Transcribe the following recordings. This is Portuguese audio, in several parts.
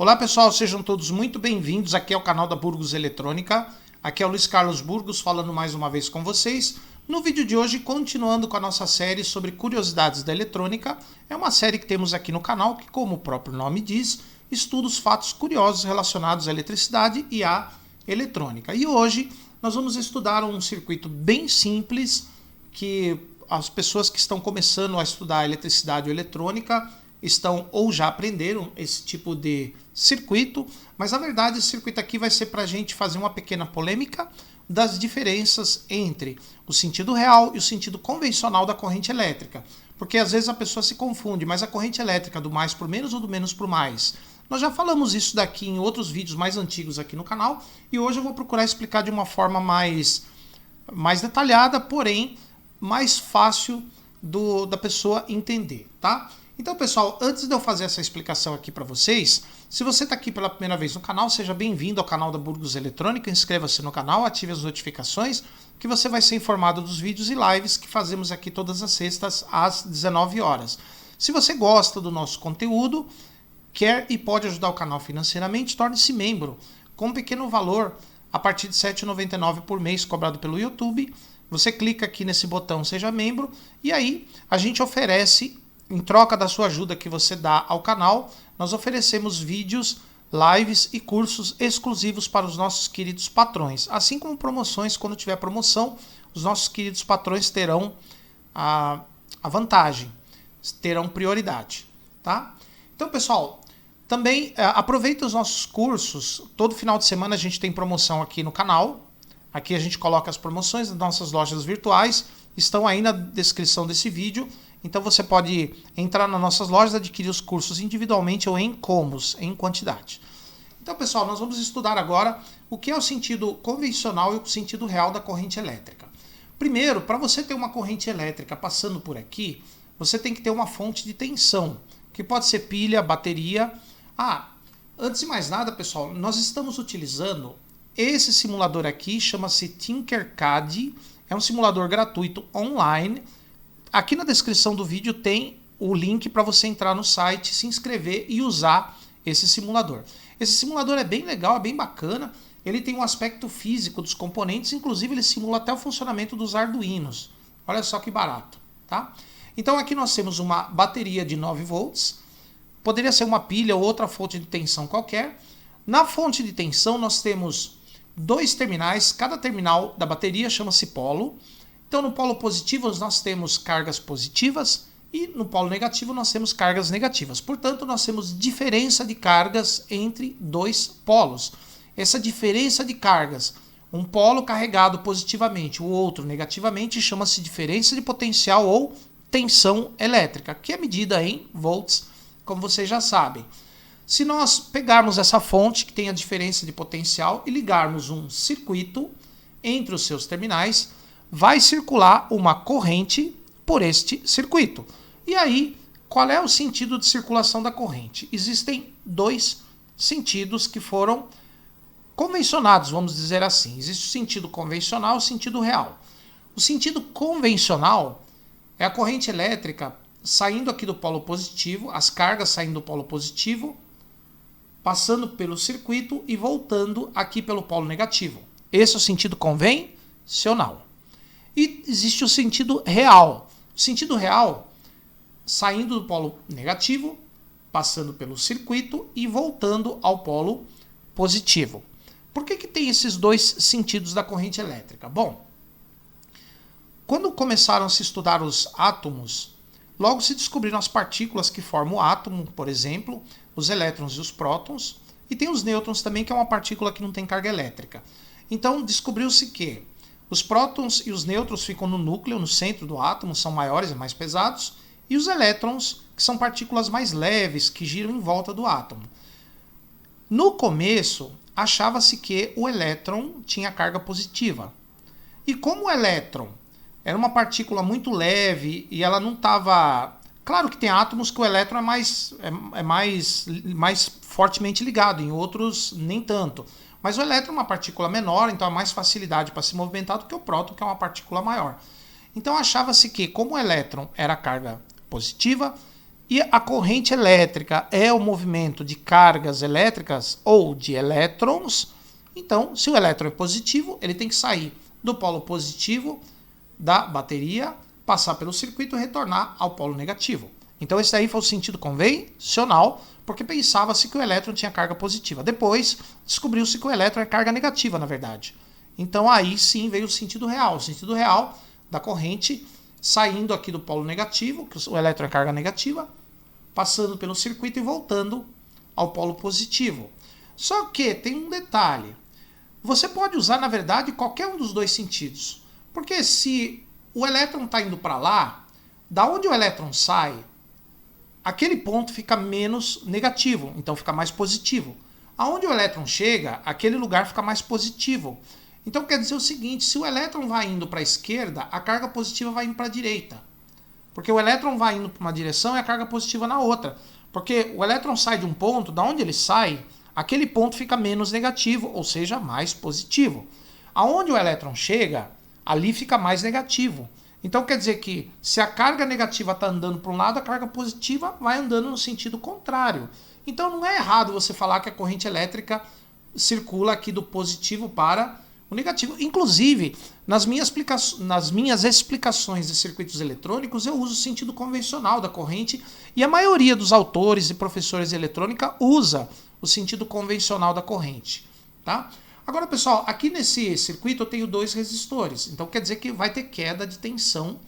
Olá pessoal, sejam todos muito bem-vindos aqui ao canal da Burgos Eletrônica. Aqui é o Luiz Carlos Burgos falando mais uma vez com vocês. No vídeo de hoje, continuando com a nossa série sobre curiosidades da eletrônica, é uma série que temos aqui no canal que, como o próprio nome diz, estuda os fatos curiosos relacionados à eletricidade e à eletrônica. E hoje nós vamos estudar um circuito bem simples que as pessoas que estão começando a estudar eletricidade ou eletrônica estão ou já aprenderam esse tipo de circuito, mas na verdade esse circuito aqui vai ser para a gente fazer uma pequena polêmica das diferenças entre o sentido real e o sentido convencional da corrente elétrica, porque às vezes a pessoa se confunde, mas a corrente elétrica do mais por menos ou do menos por mais? Nós já falamos isso daqui em outros vídeos mais antigos aqui no canal, e hoje eu vou procurar explicar de uma forma mais detalhada, porém mais fácil da pessoa entender, tá? Então, pessoal, antes de eu fazer essa explicação aqui para vocês, se você está aqui pela primeira vez no canal, seja bem-vindo ao canal da Burgos Eletrônica, inscreva-se no canal, ative as notificações, que você vai ser informado dos vídeos e lives que fazemos aqui todas as sextas às 19 horas. Se você gosta do nosso conteúdo, quer e pode ajudar o canal financeiramente, torne-se membro com um pequeno valor a partir de R$ 7,99 por mês cobrado pelo YouTube. Você clica aqui nesse botão Seja Membro e aí a gente oferece, em troca da sua ajuda que você dá ao canal, nós oferecemos vídeos, lives e cursos exclusivos para os nossos queridos patrões. Assim como promoções, quando tiver promoção, os nossos queridos patrões terão a vantagem, terão prioridade, tá? Então, pessoal, também aproveita os nossos cursos. Todo final de semana a gente tem promoção aqui no canal. Aqui a gente coloca as promoções das nossas lojas virtuais. Estão aí na descrição desse vídeo. Então você pode entrar nas nossas lojas, adquirir os cursos individualmente ou em combos, em quantidade. Então, pessoal, nós vamos estudar agora o que é o sentido convencional e o sentido real da corrente elétrica. Primeiro, para você ter uma corrente elétrica passando por aqui, você tem que ter uma fonte de tensão, que pode ser pilha, bateria. Antes de mais nada, pessoal, nós estamos utilizando esse simulador aqui, chama-se Tinkercad, é um simulador gratuito online. Aqui na descrição do vídeo tem o link para você entrar no site, se inscrever e usar esse simulador. Esse simulador é bem legal, é bem bacana. Ele tem um aspecto físico dos componentes, inclusive ele simula até o funcionamento dos Arduinos. Olha só que barato, tá? Então aqui nós temos uma bateria de 9 volts. Poderia ser uma pilha ou outra fonte de tensão qualquer. Na fonte de tensão nós temos dois terminais. Cada terminal da bateria chama-se polo. Então, no polo positivo, nós temos cargas positivas e no polo negativo, nós temos cargas negativas. Portanto, nós temos diferença de cargas entre dois polos. Essa diferença de cargas, um polo carregado positivamente, o outro negativamente, chama-se diferença de potencial ou tensão elétrica, que é medida em volts, como vocês já sabem. Se nós pegarmos essa fonte, que tem a diferença de potencial, e ligarmos um circuito entre os seus terminais, vai circular uma corrente por este circuito. E aí, qual é o sentido de circulação da corrente? Existem dois sentidos que foram convencionados, vamos dizer assim. Existe o sentido convencional e o sentido real. O sentido convencional é a corrente elétrica saindo aqui do polo positivo, as cargas saindo do polo positivo, passando pelo circuito e voltando aqui pelo polo negativo. Esse é o sentido convencional. E existe o sentido real. O sentido real, saindo do polo negativo, passando pelo circuito e voltando ao polo positivo. Por que tem esses dois sentidos da corrente elétrica? Bom, quando começaram a se estudar os átomos, logo se descobriram as partículas que formam o átomo, por exemplo, os elétrons e os prótons, e tem os nêutrons também, que é uma partícula que não tem carga elétrica. Então, descobriu-se que os prótons e os nêutrons ficam no núcleo, no centro do átomo, são maiores e mais pesados, e os elétrons, que são partículas mais leves, que giram em volta do átomo. No começo, achava-se que o elétron tinha carga positiva. E como o elétron era uma partícula muito leve e ela não estava... Claro que tem átomos que o elétron é mais fortemente ligado, em outros nem tanto. Mas o elétron é uma partícula menor, então há mais facilidade para se movimentar do que o próton, que é uma partícula maior. Então achava-se que, como o elétron era carga positiva, E a corrente elétrica é o movimento de cargas elétricas ou de elétrons. Então, se o elétron é positivo, ele tem que sair do polo positivo da bateria, passar pelo circuito e retornar ao polo negativo. Então, esse daí foi o sentido convencional, porque pensava-se que o elétron tinha carga positiva. Depois, descobriu-se que o elétron é carga negativa, na verdade. Então, aí sim veio o sentido real da corrente saindo aqui do polo negativo, que o elétron é carga negativa, passando pelo circuito e voltando ao polo positivo. Só que tem um detalhe. Você pode usar, na verdade, qualquer um dos dois sentidos. Porque se o elétron está indo para lá, da onde o elétron sai, aquele ponto fica menos negativo, então fica mais positivo. Aonde o elétron chega, aquele lugar fica mais positivo. Então quer dizer o seguinte, se o elétron vai indo para a esquerda, a carga positiva vai indo para a direita. Porque o elétron vai indo para uma direção e a carga positiva na outra. Porque o elétron sai de um ponto, da onde ele sai, aquele ponto fica menos negativo, ou seja, mais positivo. Aonde o elétron chega, ali fica mais negativo. Então quer dizer que se a carga negativa está andando para um lado, a carga positiva vai andando no sentido contrário. Então não é errado você falar que a corrente elétrica circula aqui do positivo para o negativo. Inclusive, nas minhas explicações de circuitos eletrônicos, eu uso o sentido convencional da corrente e a maioria dos autores e professores de eletrônica usa o sentido convencional da corrente. Tá? Agora, pessoal, aqui nesse circuito eu tenho dois resistores. Então quer dizer que vai ter queda de tensão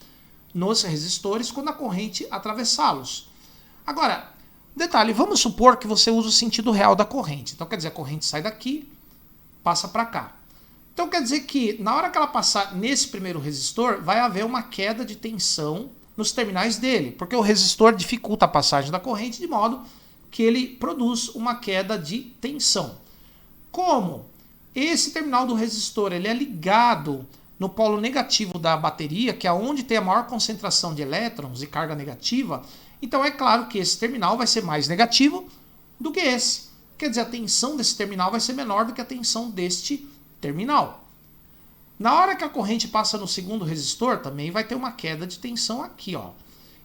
nos resistores quando a corrente atravessá-los. Agora, detalhe, vamos supor que você usa o sentido real da corrente. Então quer dizer, a corrente sai daqui, passa para cá. Então quer dizer que na hora que ela passar nesse primeiro resistor, vai haver uma queda de tensão nos terminais dele, porque o resistor dificulta a passagem da corrente de modo que ele produz uma queda de tensão. Como esse terminal do resistor ele é ligado no polo negativo da bateria, que é onde tem a maior concentração de elétrons e carga negativa, então é claro que esse terminal vai ser mais negativo do que esse. Quer dizer, a tensão desse terminal vai ser menor do que a tensão deste terminal. Na hora que a corrente passa no segundo resistor, também vai ter uma queda de tensão aqui, ó.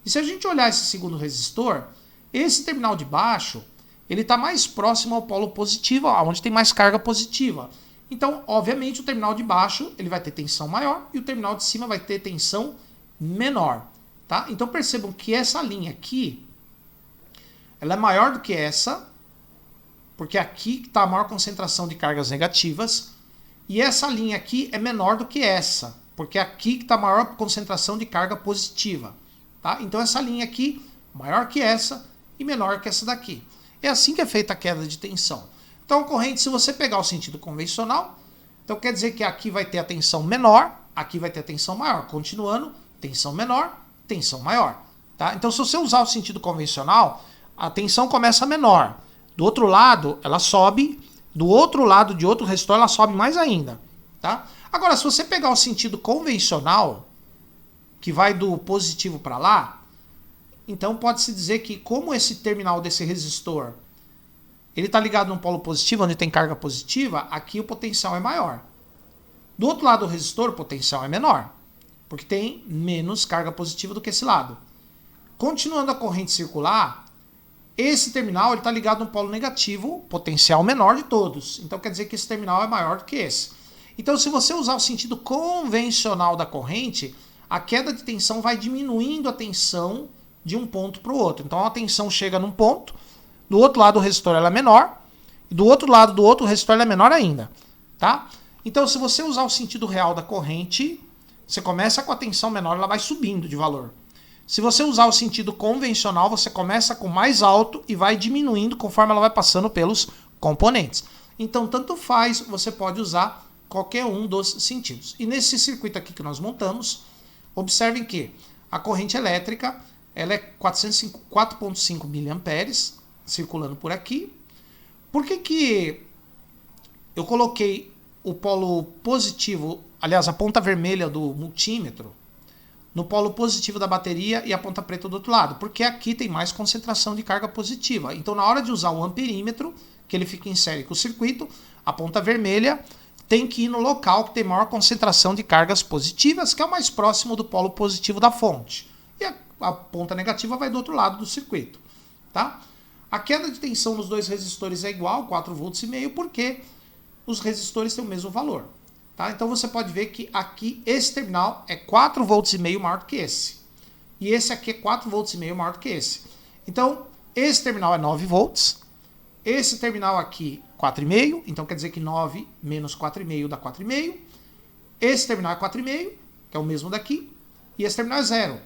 E se a gente olhar esse segundo resistor, esse terminal de baixo, ele está mais próximo ao polo positivo, onde tem mais carga positiva. Então, obviamente, o terminal de baixo ele vai ter tensão maior e o terminal de cima vai ter tensão menor. Tá? Então, percebam que essa linha aqui, ela é maior do que essa, porque aqui está a maior concentração de cargas negativas. E essa linha aqui é menor do que essa, porque aqui está a maior concentração de carga positiva. Tá? Então essa linha aqui, maior que essa e menor que essa daqui. É assim que é feita a queda de tensão. Então a corrente, se você pegar o sentido convencional, então quer dizer que aqui vai ter a tensão menor, aqui vai ter a tensão maior. Continuando, tensão menor, tensão maior. Tá? Então se você usar o sentido convencional, a tensão começa menor. Do outro lado, ela sobe. Do outro lado de outro resistor, ela sobe mais ainda. Tá? Agora, se você pegar o sentido convencional, que vai do positivo para lá, então pode-se dizer que como esse terminal desse resistor ele está ligado num polo positivo, onde tem carga positiva, aqui o potencial é maior. Do outro lado do resistor, o potencial é menor, porque tem menos carga positiva do que esse lado. Continuando a corrente circular, esse terminal está ligado no polo negativo, potencial menor de todos. Então quer dizer que esse terminal é maior do que esse. Então se você usar o sentido convencional da corrente, a queda de tensão vai diminuindo a tensão de um ponto para o outro. Então a tensão chega num ponto, do outro lado do resistor ela é menor, e do outro lado do outro resistor ela é menor ainda. Tá? Então se você usar o sentido real da corrente, você começa com a tensão menor, ela vai subindo de valor. Se você usar o sentido convencional, você começa com mais alto e vai diminuindo conforme ela vai passando pelos componentes. Então, tanto faz, você pode usar qualquer um dos sentidos. E nesse circuito aqui que nós montamos, observem que a corrente elétrica ela é 4.5 mA circulando por aqui. Por que eu coloquei o polo positivo, aliás, a ponta vermelha do multímetro, no polo positivo da bateria e a ponta preta do outro lado, porque aqui tem mais concentração de carga positiva. Então, na hora de usar o amperímetro, que ele fica em série com o circuito, a ponta vermelha tem que ir no local que tem maior concentração de cargas positivas, que é o mais próximo do polo positivo da fonte. E a ponta negativa vai do outro lado do circuito, tá? A queda de tensão nos dois resistores é igual, 4,5 volts, porque os resistores têm o mesmo valor, tá? Então você pode ver que aqui esse terminal é 4,5 volts maior do que esse. E esse aqui é 4,5 volts maior do que esse. Então, esse terminal é 9 volts, esse terminal aqui 4,5, então quer dizer que 9 menos 4,5 dá 4,5. Esse terminal é 4,5, que é o mesmo daqui, e esse terminal é 0.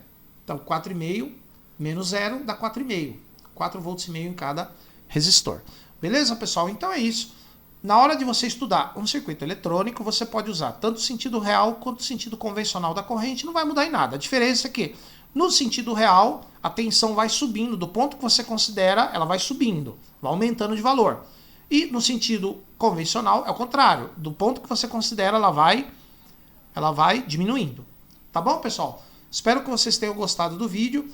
Então 4,5 menos 0 dá 4,5. 4,5 volts em cada resistor. Beleza, pessoal? Então é isso. Na hora de você estudar um circuito eletrônico, você pode usar tanto o sentido real quanto o sentido convencional da corrente, não vai mudar em nada. A diferença é que no sentido real, a tensão vai subindo, do ponto que você considera, ela vai subindo, vai aumentando de valor. E no sentido convencional, é o contrário, do ponto que você considera, ela vai diminuindo. Tá bom, pessoal? Espero que vocês tenham gostado do vídeo.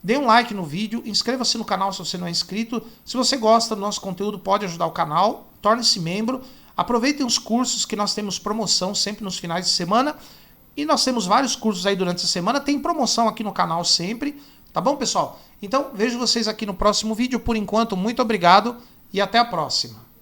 Dê um like no vídeo, inscreva-se no canal se você não é inscrito. Se você gosta do nosso conteúdo, pode ajudar o canal, torne-se membro. Aproveitem os cursos que nós temos promoção sempre nos finais de semana. E nós temos vários cursos aí durante a semana, tem promoção aqui no canal sempre. Tá bom, pessoal? Então, vejo vocês aqui no próximo vídeo. Por enquanto, muito obrigado e até a próxima.